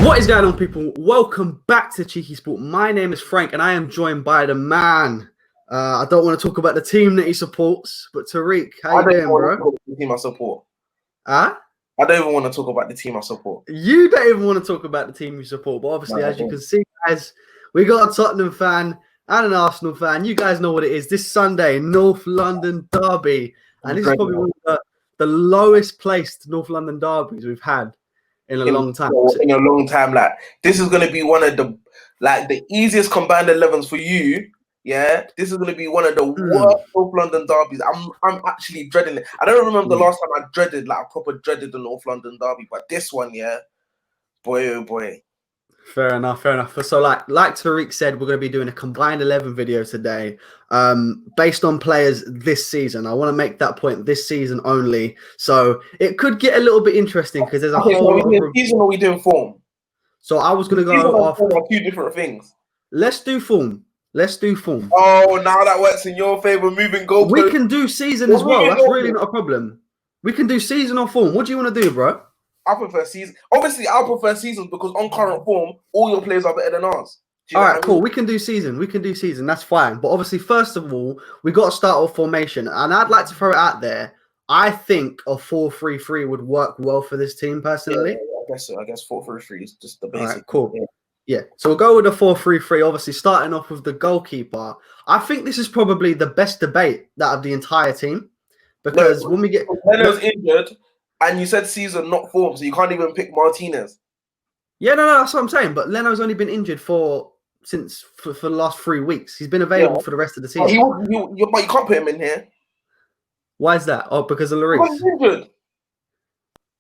What is going on, people? Welcome back to Cheeky Sport. My name is Frank, and I am joined by the man. I don't want to talk about the team that he supports, but Tariq, how you doing, bro? The team I support. Huh? I don't even want to talk about the team I support. You don't even want to talk about the team you support, but obviously, as you can see, guys, we got a Tottenham fan and an Arsenal fan. You guys know what it is. This Sunday, North London derby, and this is probably one of the lowest placed North London derbies we've had in a long time. In a long time, like this is going to be one of the easiest combined 11s for you. Yeah, this is going to be one of the worst North London derbies. I'm actually dreading it. I don't remember the last time I proper dreaded the North London derby, but this one, yeah, boy, oh boy. Fair enough. So like Tariq said, we're going to be doing a combined 11 video today based on players this season. I want to make that point this season only. So it could get a little bit interesting because there's a whole lot of season, or we doing form? So I was going to go off two different things. Let's do form. Oh, now that works in your favor. Moving goalposts. We can do season as well. That's really not a problem. We can do season or form. What do you want to do, bro? I prefer season. Obviously, I prefer seasons because on current form, all your players are better than ours. All right, cool. We can do season. That's fine. But obviously, first of all, we got to start with formation. And I'd like to throw it out there. I think a 4-3-3 would work well for this team, personally. Yeah, I guess so. I guess 4-3-3 is just the basic. All right, cool. Yeah. So we'll go with a 4-3-3, obviously, starting off with the goalkeeper. I think this is probably the best debate that of the entire team. Because when we get... Leno's injured... And you said season, not form, so you can't even pick Martinez. Yeah, no, that's what I'm saying. But Leno's only been injured for the last 3 weeks. He's been available for the rest of the season. But you can't put him in here. Why is that? Oh, because of Lloris. He's injured.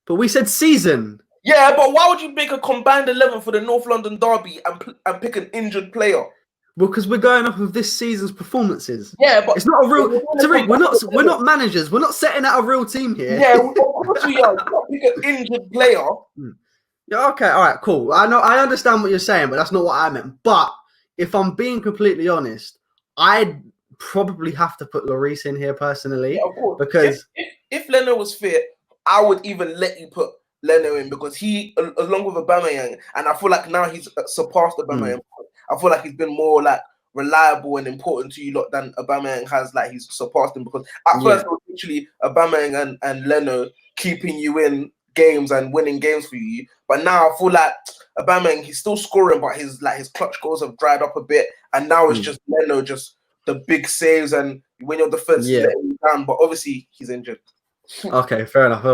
But we said season. Yeah, but why would you make a combined 11 for the North London derby and pick an injured player? Well, because we're going off of this season's performances. Yeah, but it's not a real. Tariq, we're not managers. We're not setting out a real team here. Yeah, pick an injured player. Yeah, okay, all right, cool. I understand what you're saying, but that's not what I meant. But if I'm being completely honest, I'd probably have to put Lloris in here personally. Yeah, of course. Because if Leno was fit, I would even let you put Leno in because he, along with Aubameyang, and I feel like now he's surpassed Aubameyang. I feel like he's been more like reliable and important to you lot than Aubameyang has. Like he's surpassed him because at first it was literally Aubameyang and Leno keeping you in games and winning games for you. But now I feel like Aubameyang, he's still scoring, but his clutch goals have dried up a bit, and now it's just Leno, just the big saves and when your defense is letting you down. But obviously he's injured. Okay, fair enough.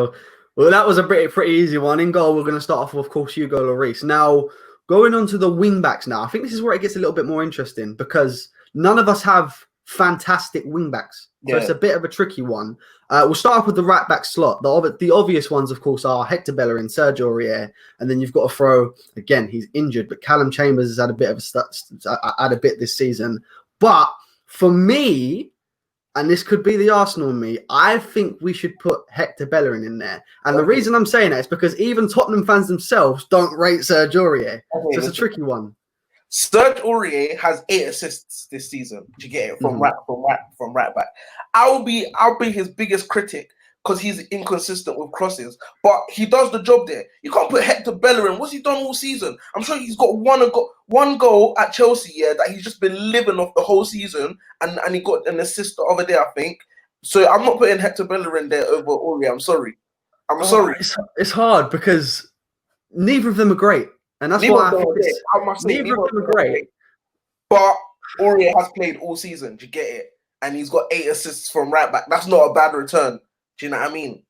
Well, that was a pretty easy one. In goal, we're going to start off with course, Hugo Lloris. Now, going on to the wing backs now, I think this is where it gets a little bit more interesting because none of us have fantastic wing backs. So it's a bit of a tricky one. We'll start off with the right back slot. The obvious ones, of course, are Hector Bellerin, Sergio Aurier, and then you've got to throw, again, he's injured, but Callum Chambers has had a bit this season. But for me, and this could be the Arsenal in me, I think we should put Hector Bellerin in there. And the reason I'm saying that is because even Tottenham fans themselves don't rate Sergio Aurier. So it's a tricky one. Serge Aurier has 8 assists this season. Do you get it? From right back. I'll be his biggest critic because he's inconsistent with crosses, but he does the job there. You can't put Hector Bellerin. What's he done all season? I'm sure he's got one goal at Chelsea, that he's just been living off the whole season, and he got an assist the other day, I think. So I'm not putting Hector Bellerin there over Aurier. I'm sorry. Sorry. It's hard because neither of them are great. And that's why I think neither of them are great. But Aurier has played all season. Do you get it? And he's got 8 assists from right back. That's not a bad return. Do you know what I mean?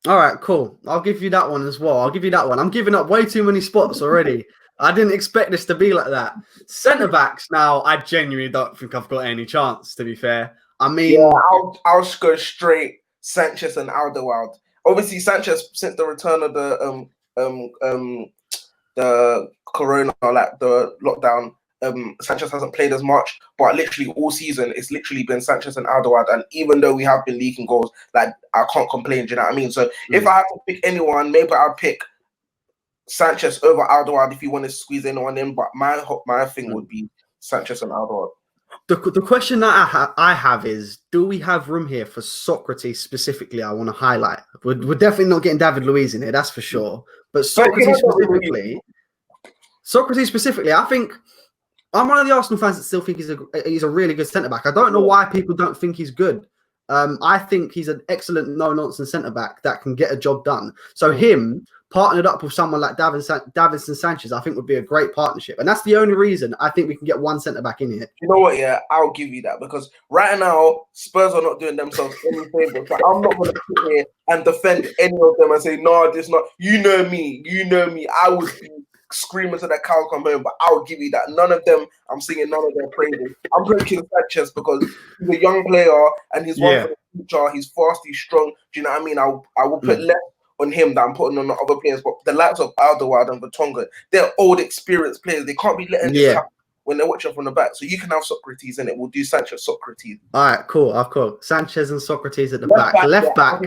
All right, cool. I'll give you that one as well. I'm giving up way too many spots already. I didn't expect this to be like that. Centre backs now, I genuinely don't think I've got any chance, to be fair. I mean... Yeah, I'll just go straight Sanchez and Alderweireld. Obviously, Sanchez, since the return of the corona, like the lockdown, Sanchez hasn't played as much, but literally all season it's literally been Sanchez and Alderweireld, and even though we have been leaking goals, like I can't complain. Do you know what I mean? So if I had to pick anyone, maybe I'd pick Sanchez over Alderweireld if you want to squeeze anyone in, but my thing would be Sanchez and Alderweireld. The question that I have is, do we have room here for Socrates specifically? I want to highlight. We're definitely not getting David Luiz in here, that's for sure. But Socrates specifically, Socrates specifically, I think I'm one of the Arsenal fans that still think he's a really good centre back. I don't know why people don't think he's good. I think he's an excellent no-nonsense centre back that can get a job done. So him partnered up with someone like Davinson Sanchez, I think would be a great partnership. And that's the only reason I think we can get one centre back in here. You know what? Yeah, I'll give you that, because right now Spurs are not doing themselves any favors. But I'm not going to sit here and defend any of them and say, no, this not. You know me. I would be screaming to the cows come home, but I'll give you that. None of them, I'm singing none of their praises. I'm picking Sanchez because he's a young player and he's one for the future. He's fast, he's strong. Do you know what I mean? I will put less on him that I'm putting on the other players. But the likes of Alderweireld and Vertonghen, they're old, experienced players. They can't be letting this happen when they're watching from the back. So you can have Socrates in it. We'll do Sanchez, Socrates. All right, cool. I've got Sanchez and Socrates at the back. Left back.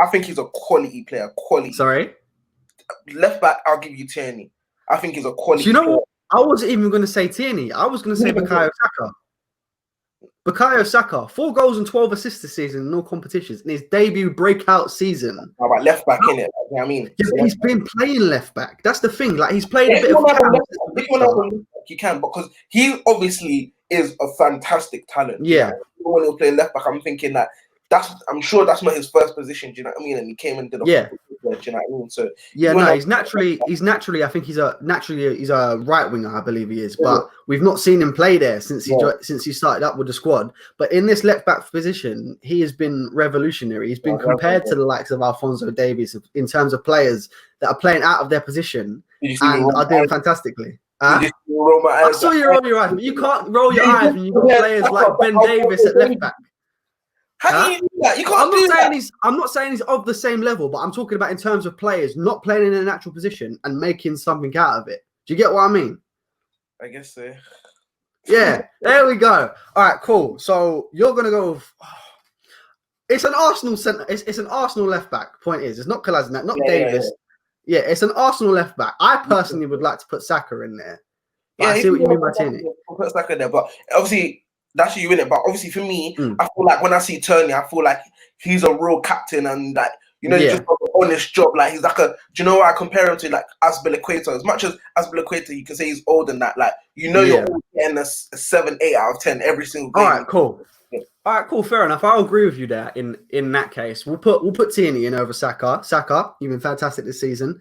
I think he's a quality player. Quality. Sorry? Left back, I'll give you Tierney. I think he's a quality player. What? I wasn't even going to say Tierney. I was going to say Bukayo Saka. Bukayo Saka, 4 goals and 12 assists this season in all competitions in his debut breakout season. How about left back, innit? You know what I mean? Yeah, but he's been playing left back. That's the thing. Like, he's played a bit of you can, because he obviously is a fantastic talent. Yeah. When he was playing left back, I'm thinking that I'm sure that's not his first position. Do you know what I mean? And he came and did a do you know what I mean? So he's naturally. I think he's a right winger. I believe he is, but we've not seen him play there since he started up with the squad. But in this left back position, he has been revolutionary. He's been compared to the likes of Alphonso Davies in terms of players that are playing out of their position and are doing fantastically. I saw you roll your eyes, but you can't roll your eyes when you've got players like Ben Davies at left back. How do you do that? You can't do that. I'm not saying he's of the same level, but I'm talking about in terms of players not playing in a natural position and making something out of it. Do you get what I mean? I guess so. Yeah, there we go. All right, cool. So you're gonna go with, it's an Arsenal centre. It's an Arsenal left back. Point is, it's not Kolasinac, not Davis. Yeah, it's an Arsenal left back. I personally would like to put Saka in there. But I see what you mean by Tierney. Put Saka there, but obviously that's you in it. But obviously for me, I feel like when I see Tierney, I feel like he's a real captain and that he just does an honest job. Like he's like do you know what I compare him to? Like Azpilicueta. As much as Azpilicueta, you can say he's old and that. Like you're always getting a 7, 8 out of 10 every single game. All right, cool. All right, cool. Fair enough. I'll agree with you there. In that case, we'll put Tierney in over Saka. Saka, you've been fantastic this season.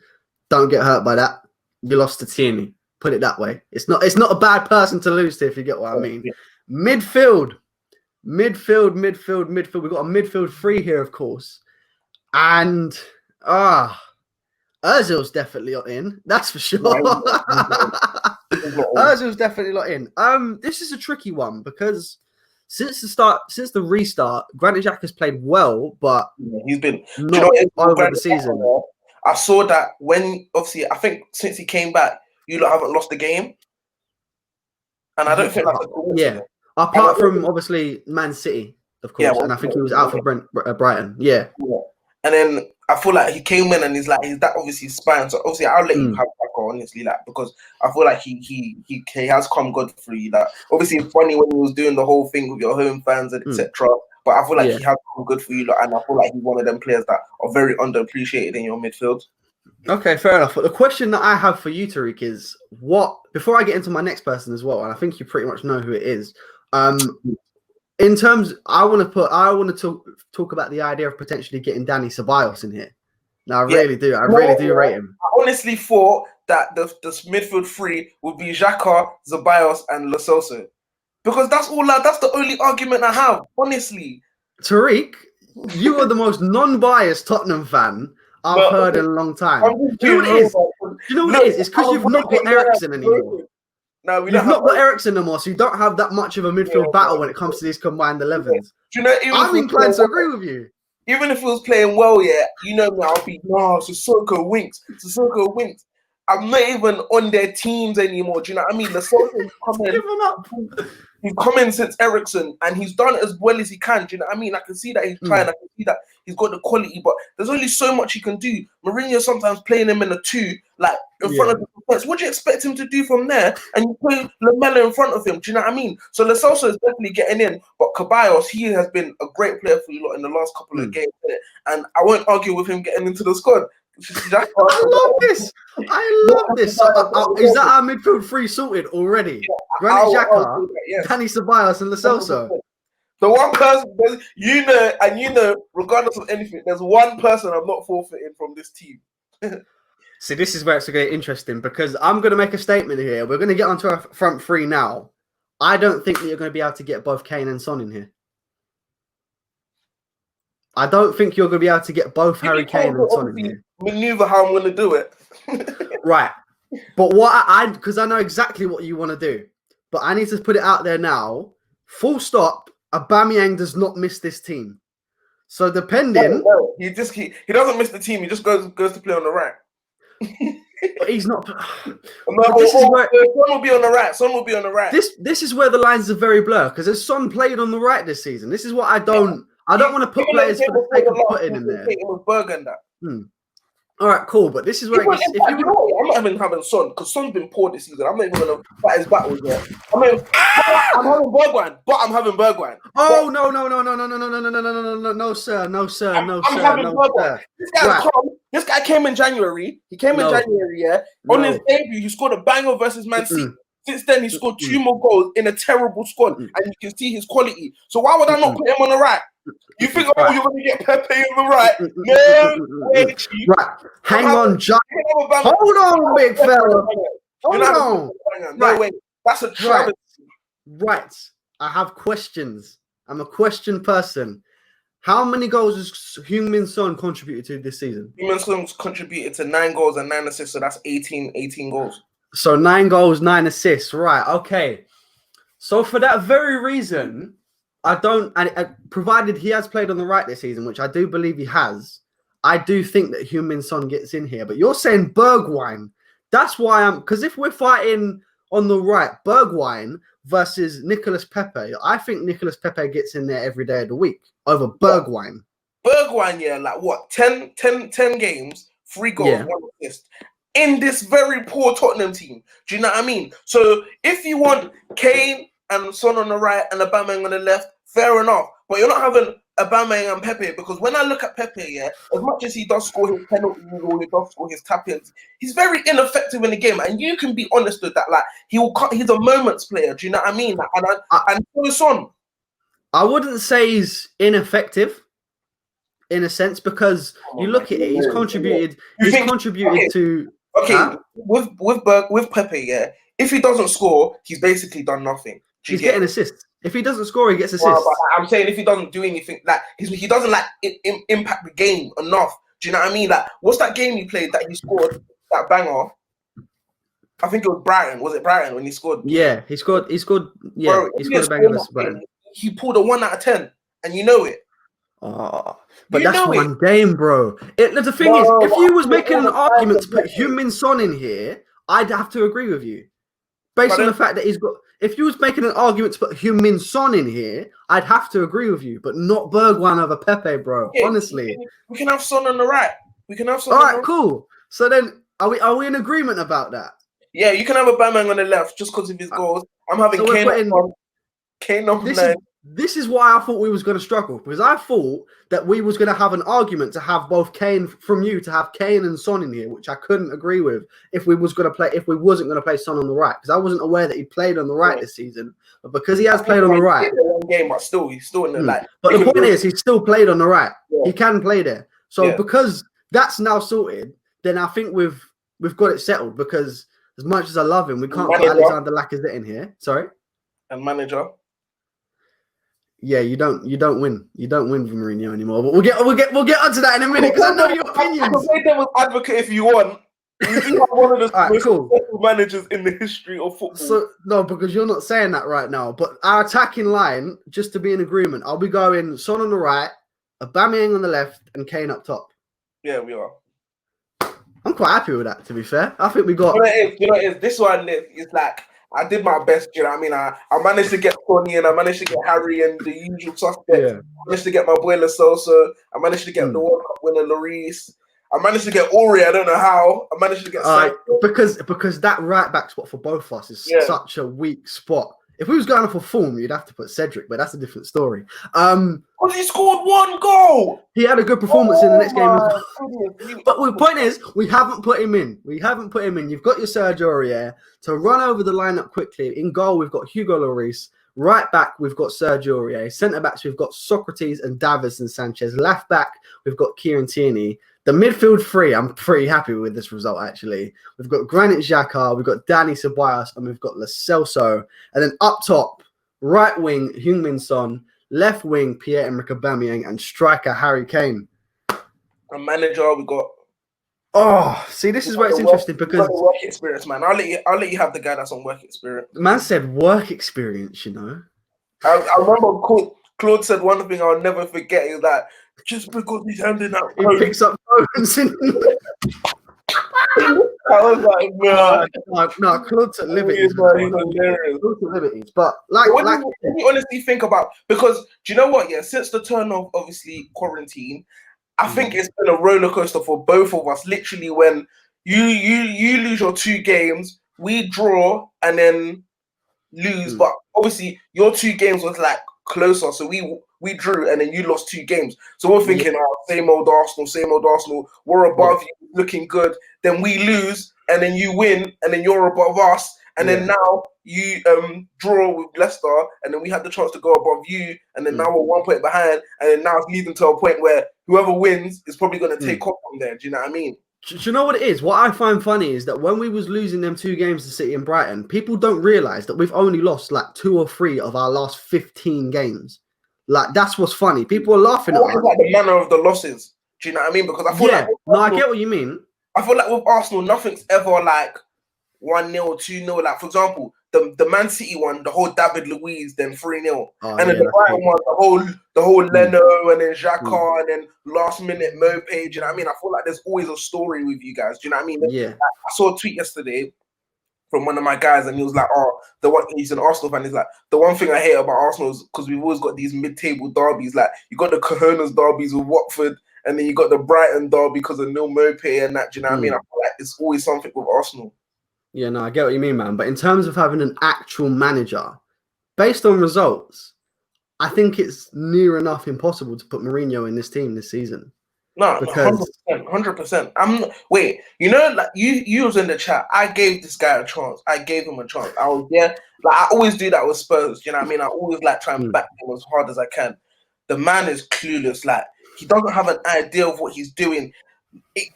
Don't get hurt by that. You lost to Tierney. Put it that way. It's not a bad person to lose to, if you get what I mean. Yeah. Midfield. We've got a midfield 3 here, of course. And Ozil's definitely not in. That's for sure. Ozil's definitely not in. This is a tricky one because since the restart, Granit Xhaka has played well, but he's been not over the season. I saw that when obviously I think since he came back, you lot haven't lost the game, and I don't think that's a coincidence. Apart from obviously Man City, of course, and I think he was out for Brighton. Yeah. And then I feel like he came in and he's that obviously spine. So obviously I'll let you have that goal, honestly, because I feel like he has come good for you. Like obviously it's funny when he was doing the whole thing with your home fans and etc. But I feel like he has come good for you, and I feel like he's one of them players that are very underappreciated in your midfield. Okay, fair enough. But the question that I have for you, Tariq, is before I get into my next person as well, and I think you pretty much know who it is. In terms, I want to talk about the idea of potentially getting Dani Ceballos in here. Now, I really do rate him. I honestly thought that the midfield 3 would be Xhaka, Ceballos, and Lo Celso, because that's the only argument I have. Honestly, Tariq, you are the most non-biased Tottenham fan I've heard in a long time. Do you know what it is? It's because you've not got Eriksen anymore. No, you've not got Eriksen anymore, so you don't have that much of a midfield battle when it comes to these combined 11s. Do you know, I'm inclined to agree with you. Even if he was playing well, you know me, I'll be, Sissoko winks. I'm not even on their teams anymore. Do you know what I mean? The Sissoko's coming. He's coming since Eriksen, and he's done as well as he can. Do you know what I mean? I can see that he's trying. I can see that he's got the quality, but there's only so much he can do. Mourinho sometimes playing him in a 2, like in front of the defense. What do you expect him to do from there? And you play Lamela in front of him. Do you know what I mean? So Lo Celso is definitely getting in, but Ceballos, he has been a great player for you lot in the last couple of games, and I won't argue with him getting into the squad. I love this. I love this. So, is that our midfield three sorted already? Granit Xhaka, yes. Danny Ceballos, and Lo Celso. The one person, regardless of anything, there's one person I'm not forfeiting from this team. See, this is where it's going to get interesting because I'm going to make a statement here. We're going to get onto our front three now. I don't think that you're going to be able to get both Kane and Son in here. I don't think you're going to be able to get both Harry Kane and Son in here. Maneuver how I'm going to do it. Right. But what because I know exactly what you want to do, but I need to put it out there now. Full stop. Aubameyang does not miss this team. So depending, no. He doesn't miss the team. He just goes to play on the right. But he's not. This is where Son will be on the right. Son will be on the right. This is where the lines are very blurred because as Son played on the right this season. This is what I don't want to put players for the sake of putting in there. All right, cool. But this is where I'm not even having Son because Son's been poor this season. I'm not even going to fight his battles yet. I'm having Bergwijn, but I'm having Bergwijn. Oh no, sir. This guy came in January. He came in January, yeah. On his debut, he scored a banger versus Man City. Since then, he scored 2 more goals in a terrible squad, and you can see his quality. So why would I not put him on the right? You think, you're going to get Pepe on the right? No way. Right. Hang on, John. Hold on, big fella. Hold on. No way. That's a travesty. Right. I have questions. I'm a question person. How many goals has Heung-min Son contributed to this season? Heung-min Son's contributed to 9 goals and 9 assists, so that's 18 goals. So 9 goals, 9 assists. Right. Okay. So for that very reason, provided he has played on the right this season, which I do believe he has, I do think that Heung-min Son gets in here. But you're saying Bergwijn. That's why because if we're fighting on the right, Bergwijn versus Nicolas Pepe, I think Nicolas Pepe gets in there every day of the week over Bergwijn. Bergwijn, yeah, like what? 10 games, 3 goals, 1 assist. In this very poor Tottenham team. Do you know what I mean? So if you want Kane and Son on the right and Aubameyang on the left, fair enough. But you're not having Aubameyang and Pepe because when I look at Pepe, yeah, as much as he does score his penalties or he does score his tap-ins, he's very ineffective in the game. And you can be honest with that. Like he's a moments player. Do you know what I mean? Like, and so is Son. I wouldn't say he's ineffective in a sense because you look at it, he's contributed. To. Okay, with Pepe, yeah. If he doesn't score, he's basically done nothing. He's getting assists. If he doesn't score, he gets assists. Well, I'm saying if he doesn't do anything, like he doesn't like impact the game enough. Do you know what I mean? Like, what's that game he played that he scored that banger? I think it was Brighton. Was it Brighton when he scored? Yeah, he scored. Yeah, bro, he scored a banger versus Brighton. He pulled a 1 out of 10, and you know it. Oh, but that's one game, bro. The thing is, if you was making an argument to put Heung-min Son in here, I'd have to agree with you. Based on the fact that he's got... If you was making an argument to put Heung-min Son in here, I'd have to agree with you, but not Bergwijn over Pepe, bro. Yeah, honestly. We can have Son on the right. All right, cool. So then, are we in agreement about that? Yeah, you can have Aubameyang on the left just because of his goals. I'm having Kane on 9. This is why I thought we was going to struggle because I thought that we was going to have an argument to have both Kane to have Kane and Son in here, which I couldn't agree with if we wasn't going to play Son on the right because I wasn't aware that he played on the right this season, but because he has played on the right, game, but he's still in the like. But the point is, he's still played on the right. Yeah. He can play there. So because that's now sorted, then I think we've got it settled. Because as much as I love him, we can't put Alexander Lacazette in here. Sorry, and manager. Yeah, you don't win. You don't win with Mourinho anymore. But we'll get onto that in a minute because I know your opinions. I can play devil's advocate if you want. We do have one of the most successful managers in the history of football. So no, because you're not saying that right now. But our attacking line, just to be in agreement, I'll be going Son on the right, Aubameyang on the left, and Kane up top. Yeah, we are. I'm quite happy with that. To be fair, I think we got. You know what it is? This one is like. I did my best, you know what I mean? I managed to get Tony and I managed to get Harry and the usual suspects. Yeah. I managed to get my boy Lo Celso. I managed to get the World Cup winner Lloris. I managed to get Ori. I don't know how. I managed to get because that right back spot for both of us is such a weak spot. If we was going off a form, you'd have to put Cedric, but that's a different story. Because he scored 1 goal. He had a good performance in the next game as well. Goodness. But the point is, we haven't put him in. You've got your Sergio Aurier to run over the lineup quickly. In goal, we've got Hugo Lloris. Right back, we've got Sergio Aurier. Centre backs, we've got Socrates and Davis and Sanchez. Left back, we've got Kieran Tierney. The midfield three, I'm pretty happy with this result, actually. We've got Granit Xhaka, we've got Dani Ceballos, and we've got Lo Celso. And then up top, right wing, Heung-min Son. Left wing, Pierre-Emerick Aubameyang. And striker, Harry Kane. And manager, we got... Oh, see, this is where it's interesting because... work experience, man. I'll let you have the guy that's on work experience. The man said work experience, you know. I remember Claude said one thing I'll never forget is that just because he's handing out he picks up phones and I was like, no, Claude took liberties. But when you honestly think about, because do you know what? Yeah, since the turn of obviously quarantine, I think it's been a roller coaster for both of us. Literally, when you lose your 2 games, we draw and then lose. But obviously, your 2 games was like closer, so we drew and then you lost 2 games. So we're thinking, same old Arsenal. We're above you, looking good. Then we lose and then you win and then you're above us. And then now you draw with Leicester and then we had the chance to go above you. And then now we're 1 point behind. And then now it's leading to a point where whoever wins is probably going to take off from there. Do you know what I mean? Do you know what it is? What I find funny is that when we was losing them 2 games to City and Brighton, people don't realise that we've only lost like 2 or 3 of our last 15 games. Like, that's what's funny. People are laughing at us. Like the manner of the losses. Do you know what I mean? Because I feel like no, I get what you mean. I feel like with Arsenal, nothing's ever like 1-0, 2-0. Like, for example, the Man City one, the whole David Luiz, then 3-0. And then the Brighton one, the whole Leno and then Xhaka and then last minute Mope. Do you know what I mean? I feel like there's always a story with you guys. Do you know what I mean? Yeah. Like, I saw a tweet yesterday from one of my guys, and he was like, he's an Arsenal fan. He's like, the one thing I hate about Arsenal is because we've always got these mid-table derbies. Like, you got the Cojones derbies with Watford, and then you got the Brighton derby because of Neil Mope and that. Do you know what I mean? I feel like it's always something with Arsenal. Yeah, no, I get what you mean, man. But in terms of having an actual manager, based on results, I think it's near enough impossible to put Mourinho in this team this season. No, 100%. Wait, you know, like you was in the chat. I gave this guy a chance. I gave him a chance. I was like I always do that with Spurs. You know what I mean? I always like try and back him as hard as I can. The man is clueless. Like, he doesn't have an idea of what he's doing.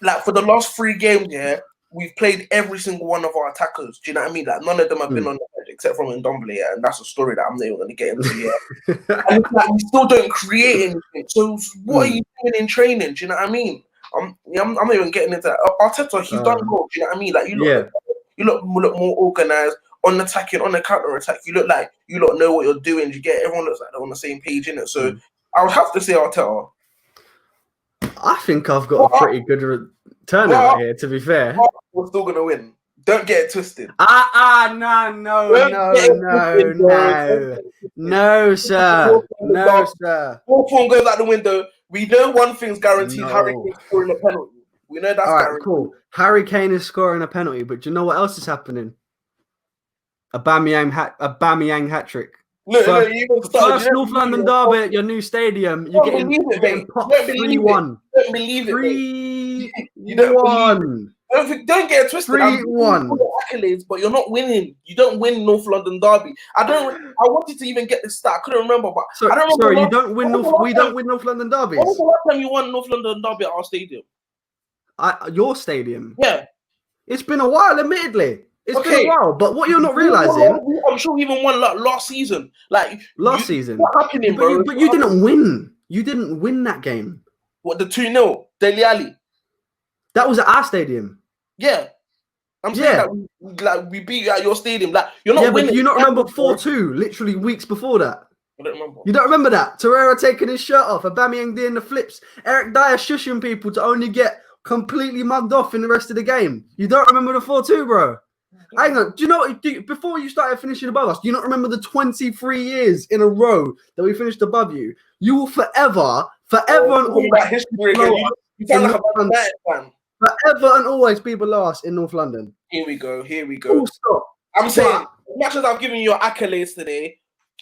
Like, for the last 3 games, we've played every single one of our attackers. Do you know what I mean? Like, none of them have been on the bench except from Ndombele, and that's a story that I'm not even going to get into yet. And it's like, we still don't create anything. So what are you doing in training? Do you know what I mean? I'm not even getting into that. Arteta, he's done goal. Do you know what I mean? Like, you look more organized on attacking, on the counter attack. You look like you know what you're doing. You get everyone looks like they're on the same page, innit? So I would have to say Arteta. I think I've got a pretty good turnout here, to be fair. We're still going to win. Don't get it twisted. No, sir. No, sir. All form goes out the window. We know one thing's guaranteed. Harry Kane scoring a penalty. We know that's guaranteed. Cool. Harry Kane is scoring a penalty, but do you know what else is happening? Aubameyang hat-trick. Look, first North London derby at your new stadium. You're getting popped 3-1. Don't believe it, 3-1. Don't get it twisted. 3-1. Accolades, but you're not winning. You don't win North London derby. I wanted to even get this stat. I couldn't remember, but I don't remember. Sorry, you don't win North. We don't win North London derbies. When was the last time you won North London derby at our stadium? Your stadium. Yeah, it's been a while. Admittedly, it's been a while. But what you're not realizing, I'm sure we even won last season. Like last season. What's happening, bro? But you didn't win. You didn't win that game. What, the 2-0 Dele Alli? That was at our stadium. Yeah. I'm saying that we beat you at your stadium. Like, you're not winning. But you not remember 4-2 literally weeks before that? I don't remember. You don't remember that? Torreira taking his shirt off, Aubameyang doing the flips, Eric Dyer shushing people to only get completely mugged off in the rest of the game. You don't remember the 4-2, bro? Hang on. Do you know, before you started finishing above us, do you not remember the 23 years in a row that we finished above you? You will forever and always you sound like a bad fan. Forever and always be below us in North London. Here we go. Full stop. I'm saying much as I've given you your accolades today,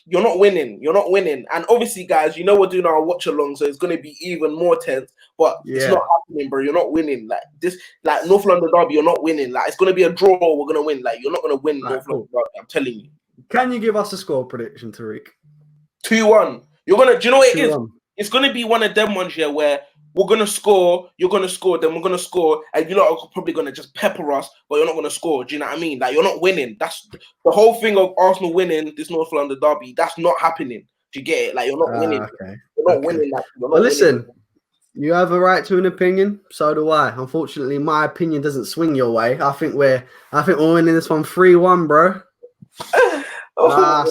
you're not winning. You're not winning. And obviously, guys, you know we're doing our watch along, so it's going to be even more tense. But it's not happening, bro. You're not winning. Like this, like North London derby, you're not winning. Like it's going to be a draw. We're going to win. Like you're not going to win North London derby. I'm telling you. Can you give us a score prediction, Tariq? 2-1. You're gonna. Do you know what it is? 2-1. It's going to be one of them ones here where we're going to score, you're going to score, then we're going to score, and you're not probably going to just pepper us, but you're not going to score. Do you know what I mean? Like, you're not winning. That's the whole thing of Arsenal winning this North London derby. That's not happening. Do you get it? Like, you're not winning. Okay. You're not winning. Like, you're not well, listen, winning. You have a right to an opinion. So do I. Unfortunately, my opinion doesn't swing your way. I think we're winning this one 3-1, bro.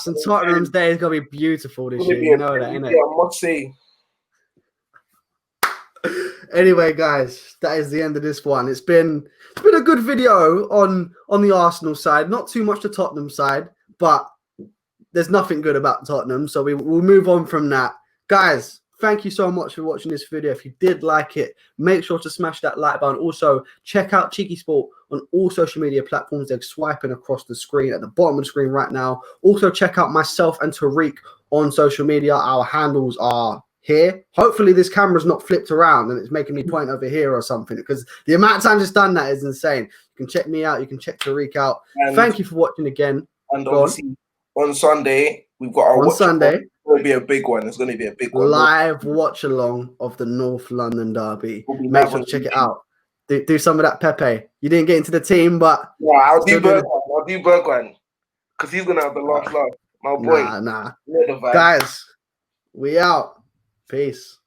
St. Tottenham's Day is going to be beautiful this year. You know that, innit? Yeah, I must say. Anyway, guys, that is the end of this one. It's been a good video on the Arsenal side. Not too much the Tottenham side, but there's nothing good about Tottenham, so we'll move on from that. Guys, thank you so much for watching this video. If you did like it, make sure to smash that like button. Also, check out CheekySport on all social media platforms. They're swiping across the screen at the bottom of the screen right now. Also, check out myself and Tariq on social media. Our handles are here. Hopefully this camera's not flipped around and it's making me point over here or something, because the amount of times it's done that is insane. You can check me out. You can check Tariq out. And thank you for watching again. And obviously on Sunday, we've got our on Sunday. It's going to be a big one. It's going to be a big one. Live watch along of the North London derby. Make sure to check it out. Do some of that Pepe. You didn't get into the team, but yeah, I'll do Bergwijn because he's going to have the last laugh. My boy. Nah. Guys, we out. Peace.